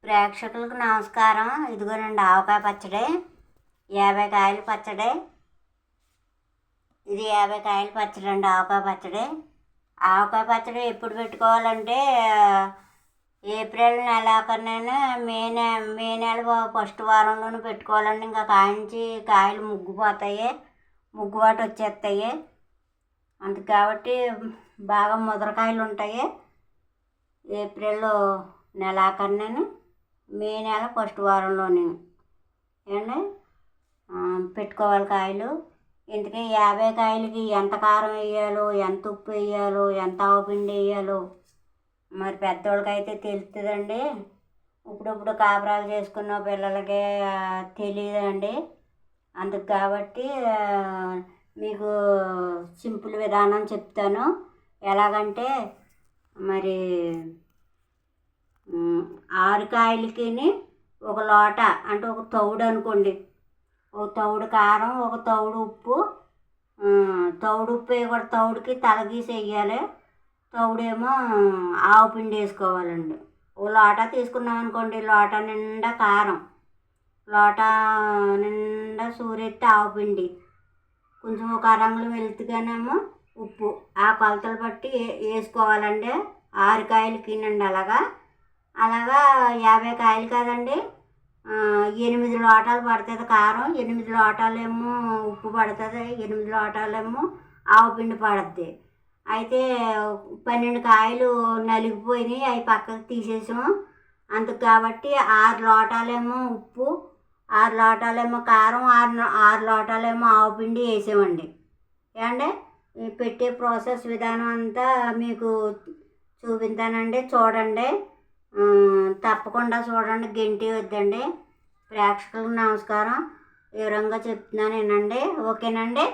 ప్రేక్షకులకు నమస్కారం. ఇదిగోనండి ఆవకాయ పచ్చడి, 50 కాయల పచ్చడి. ఇది 50 కాయల పచ్చడి అండి, ఆవకాయ పచ్చడి. ఆవకాయ పచ్చడి ఎప్పుడు పెట్టుకోవాలంటే ఏప్రిల్ నెలాఖరునైనా మే నెల ఫస్ట్ వారంలోనే పెట్టుకోవాలండి. ఇంకా కాయించి కాయలు ముగ్గుపోతాయి, ముగ్గుబాటు వచ్చేస్తాయి. అందుకు కాబట్టి బాగా ముదరకాయలు ఉంటాయి. ఏప్రిల్ నెలాఖరునైనా మే నెల ఫస్ట్ వారంలోనే ఏమండి పెట్టుకోవాలి కాయలు. ఇందుకే 50 కాయలకి ఎంత కారం వేయాలో, ఎంత ఉప్పు వేయాలో, ఎంత ఆవపిండి వేయాలో మరి పెద్దోళ్ళకైతే తెలుస్తుందండి. ఇప్పుడు కాపురాలు చేసుకున్న పిల్లలకి తెలియదండి. అందుకు కాబట్టి మీకు సింపుల్ విధానం చెప్తాను. ఎలాగంటే మరి 6 కాయలకి ఒక లోట అంటే ఒక తౌడు అనుకోండి, ఒక తౌడు కారం, ఒక తౌడు ఉప్పు. తౌడు ఉప్పు వేయకూడదు, తౌడుకి తలగీసి వేయాలి. తౌడేమో ఆవు పిండి వేసుకోవాలండి. ఒక లోట తీసుకున్నాం అనుకోండి, లోట నిండా కారం, లోట నిండా సూరెత్తి ఆవు పిండి, కొంచెం ఒక అరంగులు వెళ్తుగానేమో ఉప్పు. ఆ కొలతలు బట్టి వేసుకోవాలండి. 6 కాయలకి అలాగా 50 కాయలు కదండి, 8 లోటాలు పడుతుంది కారం, 8 లోటాలేమో ఉప్పు పడుతుంది, 8 లోటాలేమో ఆవు పిండి పడుద్ది. అయితే 12 కాయలు నలిగిపోయినాయి, అవి పక్కకు తీసేసాము. అందుకు కాబట్టి 6 లోటాలేమో ఉప్పు, 6 లోటాలేమో కారం, 6 లోటాలేమో ఆవు పిండి వేసామండి. ఏమంటే పెట్టే ప్రాసెస్ విధానం అంతా మీకు చూపిస్తానండి, చూడండి. తప్పకుండా చూడండి, గెంటి వద్దండి. ప్రేక్షకులకు నమస్కారం. వివరంగా చెప్తున్నాను, వినండి. ఓకేనండి.